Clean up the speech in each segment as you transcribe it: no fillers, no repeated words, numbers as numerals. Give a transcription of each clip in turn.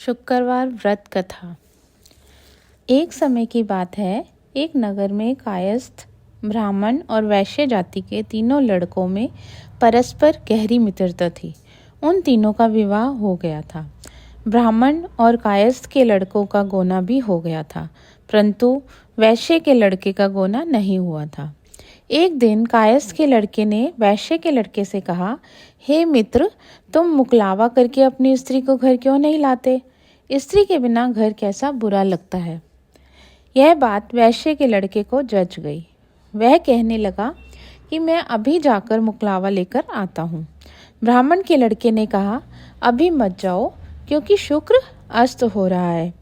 शुक्रवार व्रत कथा। एक समय की बात है, एक नगर में कायस्थ, ब्राह्मण और वैश्य जाति के तीनों लड़कों में परस्पर गहरी मित्रता थी। उन तीनों का विवाह हो गया था। ब्राह्मण और कायस्थ के लड़कों का गोना भी हो गया था, परंतु वैश्य के लड़के का गोना नहीं हुआ था। एक दिन कायस्थ के लड़के ने वैश्य के लड़के से कहा, हे मित्र, तुम मुकलावा करके अपनी स्त्री को घर क्यों नहीं लाते? स्त्री के बिना घर कैसा बुरा लगता है। यह बात वैश्य के लड़के को जच गई। वह कहने लगा कि मैं अभी जाकर मुकलावा लेकर आता हूँ। ब्राह्मण के लड़के ने कहा, अभी मत जाओ, क्योंकि शुक्र अस्त हो रहा है।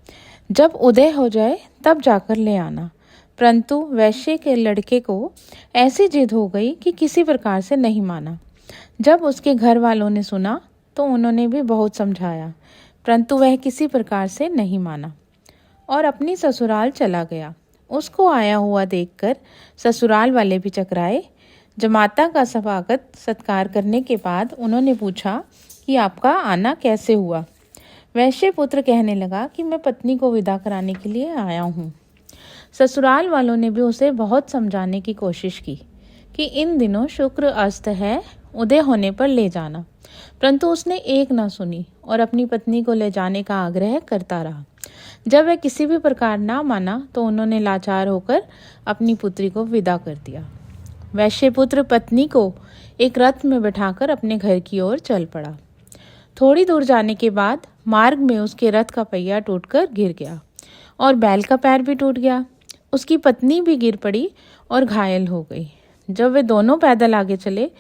जब उदय हो जाए तब जाकर ले आना। परंतु वैश्य के लड़के को ऐसी जिद हो गई कि किसी प्रकार से नहीं माना। जब उसके घर वालों ने सुना तो उन्होंने भी बहुत समझाया, परंतु वह किसी प्रकार से नहीं माना और अपनी ससुराल चला गया। उसको आया हुआ देखकर ससुराल वाले भी चकराए। जमाता का स्वागत सत्कार करने के बाद उन्होंने पूछा कि आपका आना कैसे हुआ। वैश्य पुत्र कहने लगा कि मैं पत्नी को विदा कराने के लिए आया हूँ। ससुराल वालों ने भी उसे बहुत समझाने की कोशिश की कि इन दिनों शुक्र अस्त है, उदय होने पर ले जाना, परंतु उसने एक न सुनी और अपनी पत्नी को ले जाने का आग्रह करता रहा। जब वह किसी भी प्रकार ना माना तो उन्होंने लाचार होकर अपनी पुत्री को विदा कर दिया। वैश्य पुत्र पत्नी को एक रथ में बैठाकर अपने घर की ओर चल पड़ा। थोड़ी दूर जाने के बाद मार्ग में उसके रथ का पहिया टूटकर गिर गया और बैल का पैर भी टूट गया। उसकी पत्नी भी गिर पड़ी और घायल हो गई। जब वे दोनों पैदल आगे चले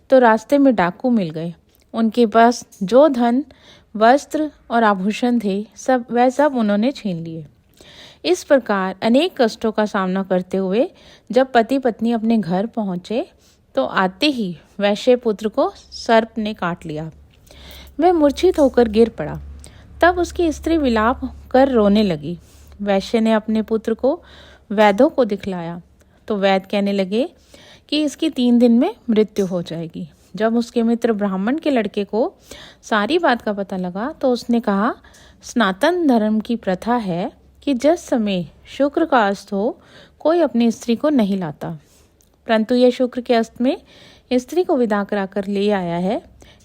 तो रास्ते में डाकू मिल गए। उनके पास जो धन, वस्त्र और आभूषण थे वह सब उन्होंने छीन लिए। इस प्रकार अनेक कष्टों का सामना करते हुए जब पति पत्नी अपने घर पहुंचे तो आते ही वैश्य पुत्र को सर्प ने काट लिया। वह मूर्छित होकर गिर पड़ा। तब उसकी स्त्री विलाप कर रोने लगी। वैश्य ने अपने पुत्र को वैद्यों को दिखलाया तो वैद्य कहने लगे कि इसकी 3 दिन में मृत्यु हो जाएगी। जब उसके मित्र ब्राह्मण के लड़के को सारी बात का पता लगा तो उसने कहा, सनातन धर्म की प्रथा है कि जिस समय शुक्र का अस्त हो कोई अपनी स्त्री को नहीं लाता, परंतु यह शुक्र के अस्त में स्त्री को विदा कराकर ले आया है।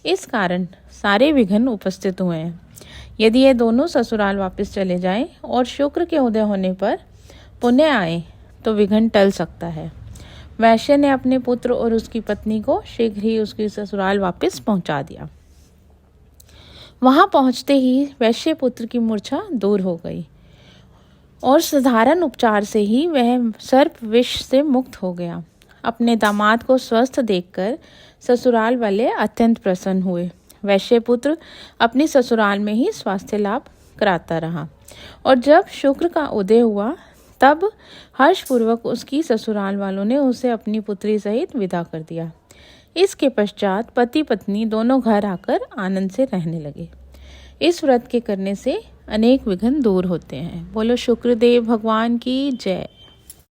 इस कारण सारे विघ्न उपस्थित हुए हैं। यदि ये दोनों ससुराल वापस चले जाएं और शुक्र के उदय होने पर पुण्य आए तो विघ्न टल सकता है। वैश्य ने अपने पुत्र और उसकी पत्नी को शीघ्र ही उसकी ससुराल वापस पहुंचा दिया। वहां पहुंचते ही वैश्य पुत्र की मूर्छा दूर हो गई और साधारण उपचार से ही वह सर्प विष से मुक्त हो गया। अपने दामाद को स्वस्थ देखकर ससुराल वाले अत्यंत प्रसन्न हुए। वैश्य पुत्र अपनी ससुराल में ही स्वास्थ्य लाभ कराता रहा और जब शुक्र का उदय हुआ तब हर्षपूर्वक उसकी ससुराल वालों ने उसे अपनी पुत्री सहित विदा कर दिया। इसके पश्चात पति पत्नी दोनों घर आकर आनंद से रहने लगे। इस व्रत के करने से अनेक विघ्न दूर होते हैं। बोलो शुक्रदेव भगवान की जय।